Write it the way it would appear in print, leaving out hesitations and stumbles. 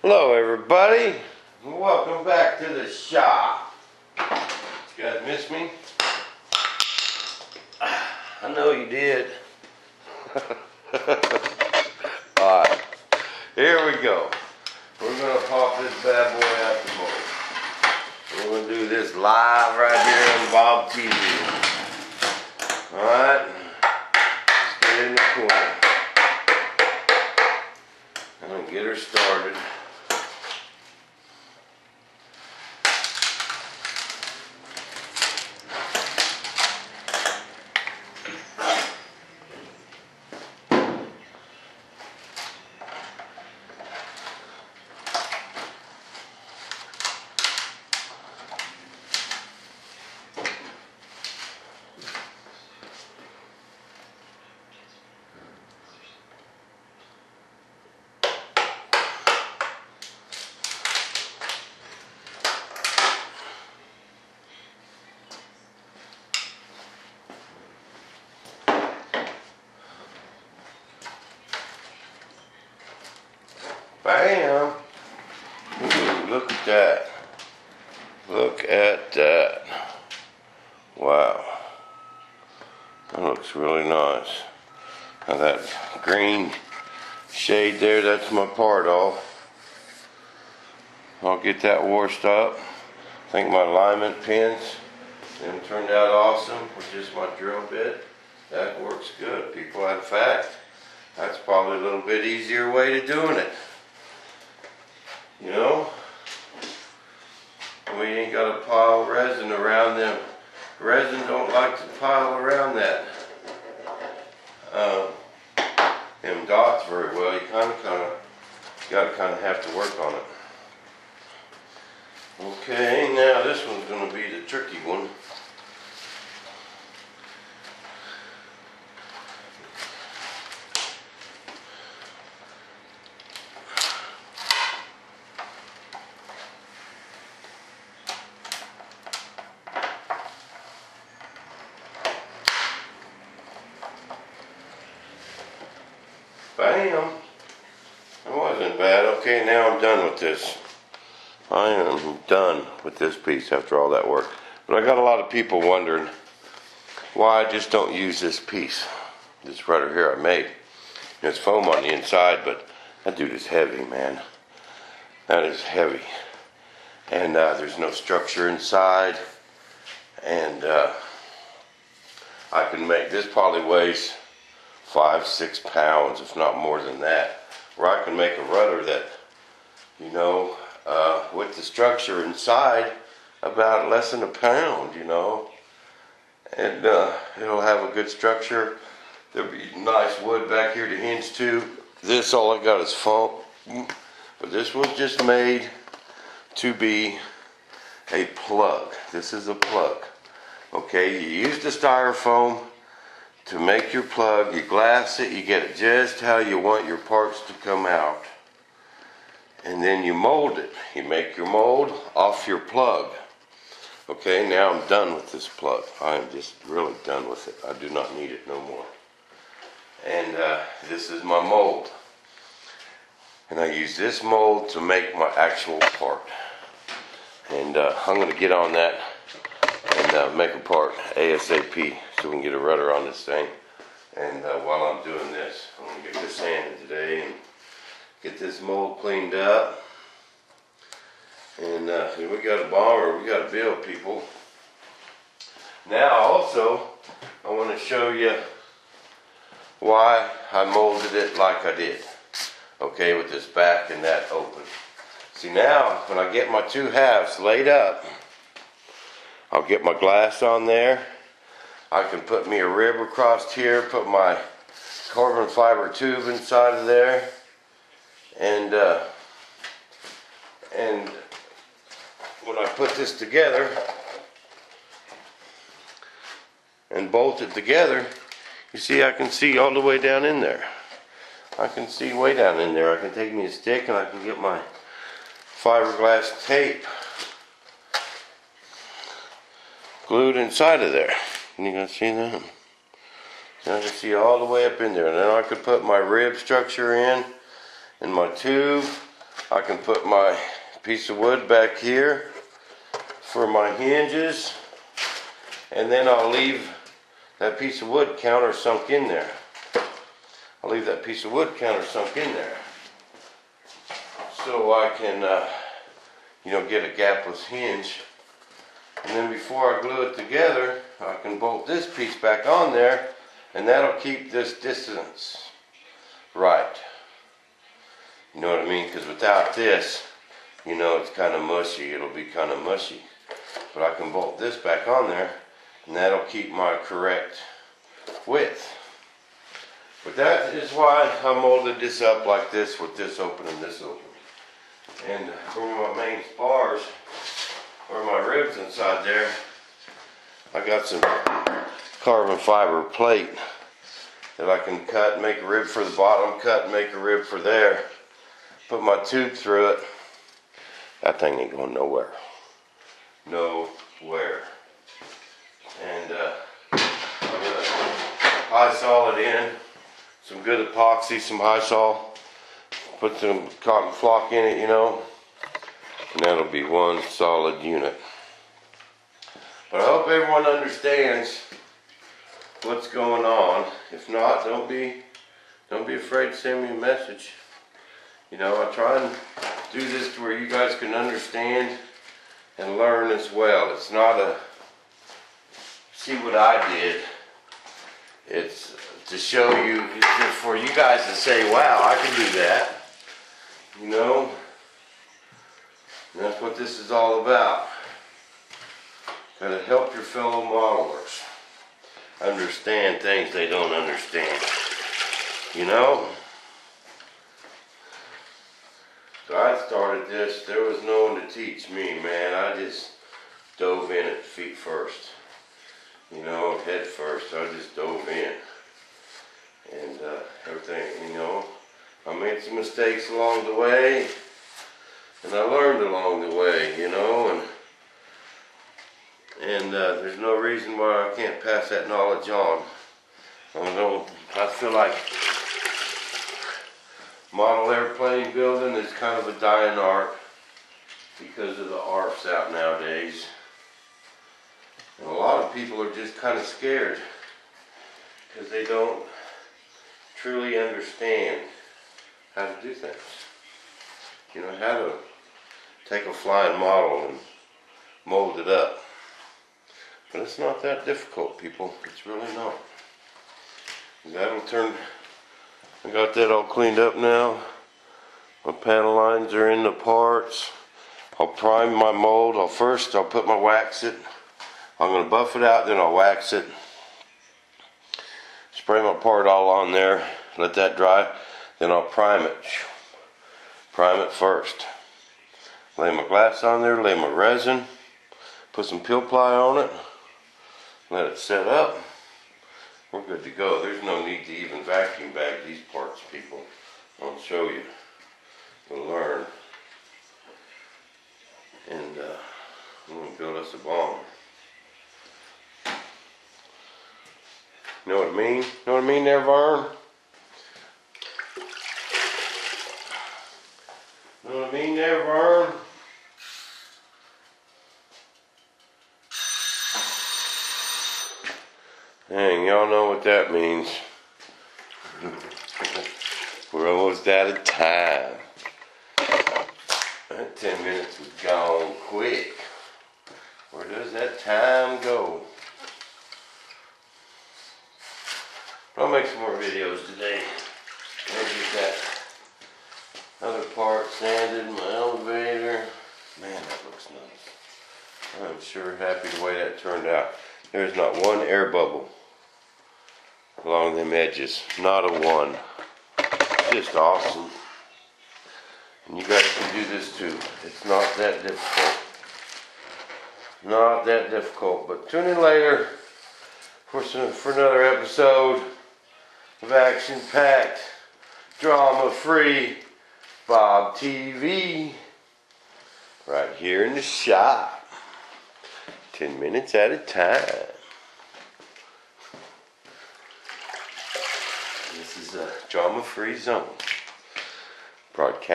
Hello everybody, welcome back to the shop. You guys miss me? I know you did. Alright, here we go. We're going to pop this bad boy out the mold. We're going to do this live right here on Bob TV. Alright, let's get in the corner and get her started. Bam! Ooh, look at that. Look at that. Wow. That looks really nice. Now that green shade there, that's my part all. I'll get that washed up. I think my alignment pins them turned out awesome with just my drill bit. That works good, people. In fact, that's probably a little bit easier way to doing it. You know, we ain't got a pile of resin around them. Resin don't like to pile around that them dots very well. You gotta have to work on it. Okay, now this one's gonna be the tricky one. Bam! That wasn't bad. Okay, now I'm done with this. I am done with this piece after all that work. But I got a lot of people wondering why I just don't use this piece. This rudder here I made. There's foam on the inside, but that dude is heavy, man. That is heavy. And there's no structure inside. And I can make, this probably weighs 5-6 pounds, if not more than that, where I can make a rudder that, you know, with the structure inside, about less than a pound, you know, and it'll have a good structure. There'll be nice wood back here to hinge to. This, all I got is foam, but this was just made to be a plug. This is a plug. Okay, you use the styrofoam to make your plug, you glass it, you get it just how you want your parts to come out. And then you mold it. You make your mold off your plug. Okay, now I'm done with this plug. I am just really done with it. I do not need it no more. And this is my mold. And I use this mold to make my actual part. And I'm going to get on that and make a part ASAP so we can get a rudder on this thing. And while I'm doing this, I'm going to get this sanded today and get this mold cleaned up. And we got a bomber, we got to build, people. Now also, I want to show you why I molded it like I did. Okay, with this back and that open. See, now when I get my two halves laid up, I'll get my glass on there. I can put me a rib across here, put my carbon fiber tube inside of there, and when I put this together and bolt it together, you see I can see all the way down in there. I can see way down in there. I can take me a stick and I can get my fiberglass tape glued inside of there. You can see that? So I can see all the way up in there. And then I could put my rib structure in and my tube I can put my piece of wood back here for my hinges, and then I'll leave that piece of wood countersunk in there. I'll leave that piece of wood countersunk in there so I can get a gapless hinge. And then before I glue it together, I can bolt this piece back on there, and that'll keep this distance right. You know what I mean? Because without this, it's kind of mushy. It'll be kind of mushy. But I can bolt this back on there, and that'll keep my correct width. But that is why I molded this up like this, with this open and this open. And for my main spars, or my ribs inside there, I got some carbon fiber plate that I can cut and make a rib for the bottom, cut and make a rib for there. Put my tube through it. That thing ain't going nowhere. Nowhere. And I'm gonna high sol it in. Some good epoxy, some high sol. Put some cotton flock in it, and that'll be one solid unit. But I hope everyone understands what's going on. If not, don't be afraid to send me a message. I try and do this to where you guys can understand and learn as well. It's not a see what I did. It's to show you, for you guys to say, wow, I can do that. And that's what this is all about. Gotta help your fellow modelers understand things they don't understand. So I started this, there was no one to teach me, man. I just dove in at feet first. Head first. I just dove in. And everything, I made some mistakes along the way, and I learned along the way, and there's no reason why I can't pass that knowledge on. I feel like model airplane building is kind of a dying art because of the ARFs out nowadays. And a lot of people are just kind of scared because they don't truly understand how to do things. How to take a flying model and mold it up. But it's not that difficult, people. It's really not. That'll turn. I got that all cleaned up now. My panel lines are in the parts. I'll prime my mold. I'll put my wax it. I'm going to buff it out, then I'll wax it. Spray my part all on there. Let that dry. Then I'll prime it. Prime it first. Lay my glass on there, lay my resin. Put some peel ply on it. Let it set up. We're good to go. There's no need to even vacuum bag these parts, people. I'll show you. You'll learn. And I'm going to build us a bomb. You know what I mean? You know what I mean there, Vern? You know what I mean there, Vern? Dang, y'all know what that means. We're almost out of time. That 10 minutes was gone quick. Where does that time go? I'll make some more videos today. I'll get that other part sanded, my elevator. Man, that looks nice. I'm sure happy the way that turned out. There's not one air bubble along them edges. Not a one. Just awesome. And you guys can do this too. It's not that difficult. Not that difficult. But tune in later for another episode of action-packed, drama-free Bob TV. Right here in the shop. 10 minutes at a time. This is a drama-free zone. Broadcast.